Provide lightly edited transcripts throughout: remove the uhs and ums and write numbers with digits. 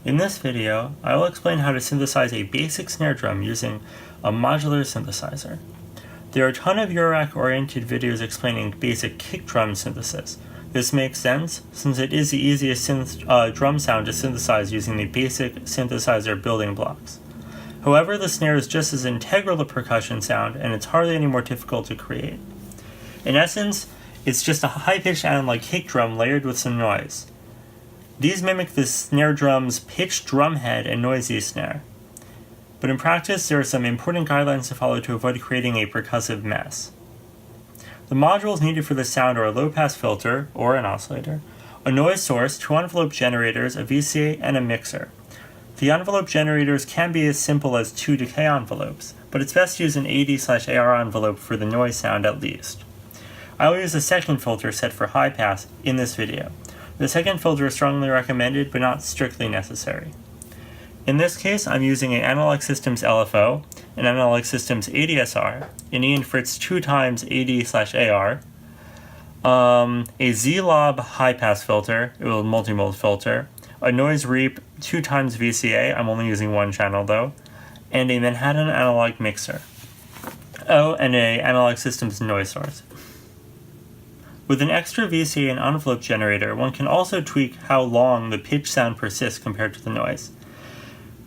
In this video, I will explain how to synthesize a basic snare drum using a modular synthesizer. There are a ton of Eurorack-oriented videos explaining basic kick drum synthesis. This makes sense, since it is the easiest drum sound to synthesize using the basic synthesizer building blocks. However, the snare is just as integral to percussion sound, and it's hardly any more difficult to create. In essence, it's just a high-pitched analog kick drum layered with some noise. These mimic the snare drum's pitched drum head and noisy snare. But in practice, there are some important guidelines to follow to avoid creating a percussive mess. The modules needed for the sound are a low-pass filter, or an oscillator, a noise source, 2 envelope generators, a VCA, and a mixer. The envelope generators can be as simple as 2 decay envelopes, but it's best to use an AD/AR envelope for the noise sound at least. I will use a second filter set for high pass in this video. The second filter is strongly recommended, but not strictly necessary. In this case, I'm using an Analog Systems LFO, an Analog Systems ADSR, an Ian Fritz 2x AD/AR, a Z-Lob high-pass filter, a multimode filter, a Noise Reap 2x VCA, I'm only using one channel though, and a Manhattan analog mixer. Oh, and a Analog Systems noise source. With an extra VCA and envelope generator, one can also tweak how long the pitch sound persists compared to the noise.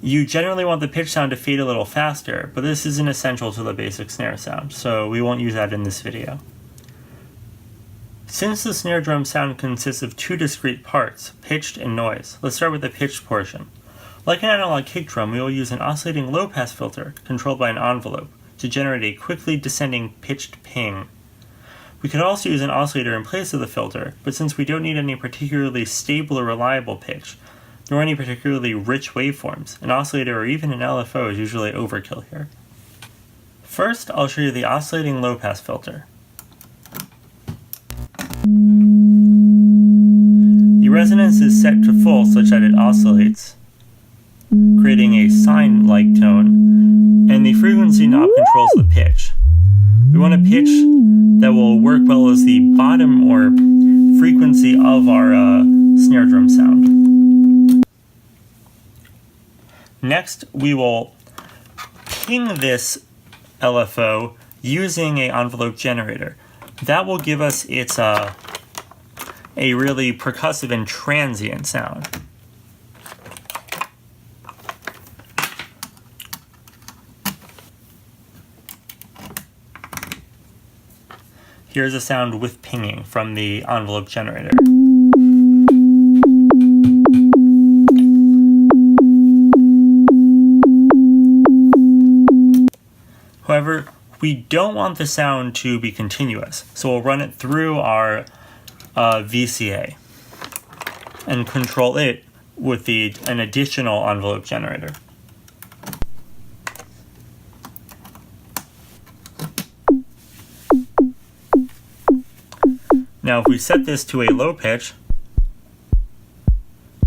You generally want the pitch sound to fade a little faster, but this isn't essential to the basic snare sound, so we won't use that in this video. Since the snare drum sound consists of 2 discrete parts, pitched and noise, let's start with the pitched portion. Like an analog kick drum, we will use an oscillating low-pass filter, controlled by an envelope, to generate a quickly descending pitched ping. We could also use an oscillator in place of the filter, but since we don't need any particularly stable or reliable pitch, nor any particularly rich waveforms, an oscillator or even an LFO is usually overkill here. First, I'll show you the oscillating low-pass filter. The resonance is set to full such that it oscillates, creating a sine-like tone, and the frequency knob controls the pitch. We want a pitch that will work well as the bottom or frequency of our snare drum sound. Next, we will ping this LFO using an envelope generator. That will give us its a really percussive and transient sound. Here's a sound with pinging from the envelope generator. However, we don't want the sound to be continuous, so we'll run it through our VCA and control it with an additional envelope generator. Now, if we set this to a low pitch,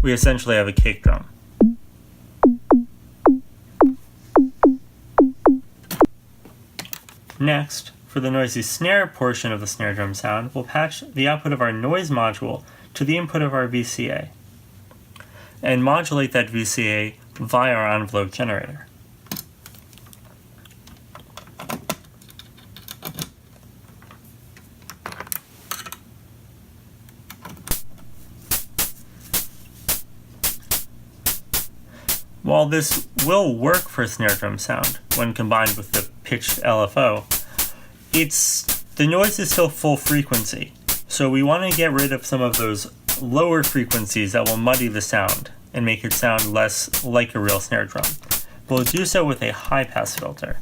we essentially have a kick drum. Next, for the noisy snare portion of the snare drum sound, we'll patch the output of our noise module to the input of our VCA and modulate that VCA via our envelope generator. While this will work for snare drum sound when combined with the pitched LFO, the noise is still full frequency, so we want to get rid of some of those lower frequencies that will muddy the sound and make it sound less like a real snare drum. We'll do so with a high-pass filter.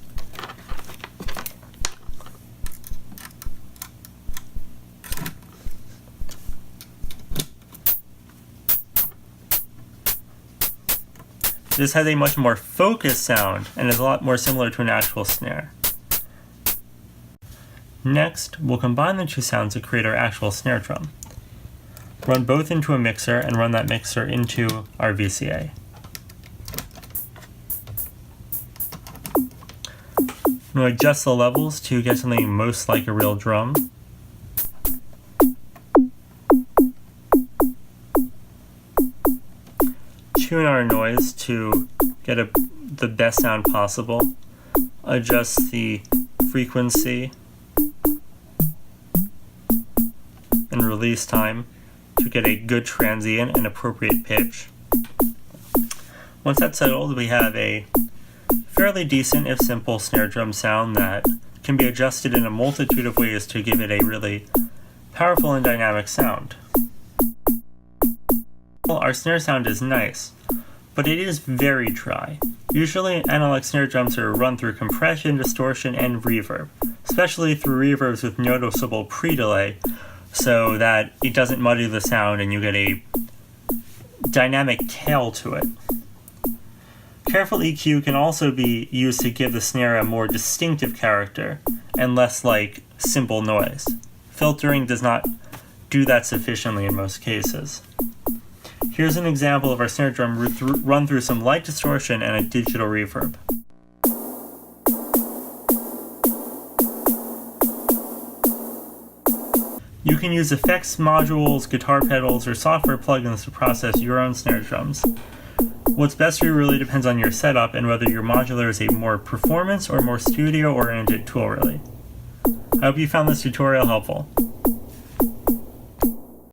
This has a much more focused sound and is a lot more similar to an actual snare. Next, we'll combine the 2 sounds to create our actual snare drum. Run both into a mixer and run that mixer into our VCA. We'll adjust the levels to get something most like a real drum. tune our noise to get the best sound possible. Adjust the frequency and release time to get a good transient and appropriate pitch. Once that's settled, we have a fairly decent, if simple, snare drum sound that can be adjusted in a multitude of ways to give it a really powerful and dynamic sound. Well, our snare sound is nice, but it is very dry. Usually, analog snare drums are run through compression, distortion, and reverb, especially through reverbs with noticeable pre-delay, so that it doesn't muddy the sound and you get a dynamic tail to it. Careful EQ can also be used to give the snare a more distinctive character and less like simple noise. Filtering does not do that sufficiently in most cases. Here's an example of our snare drum run through some light distortion and a digital reverb. You can use effects modules, guitar pedals, or software plugins to process your own snare drums. What's best for you really depends on your setup and whether your modular is a more performance or more studio-oriented tool really. I hope you found this tutorial helpful.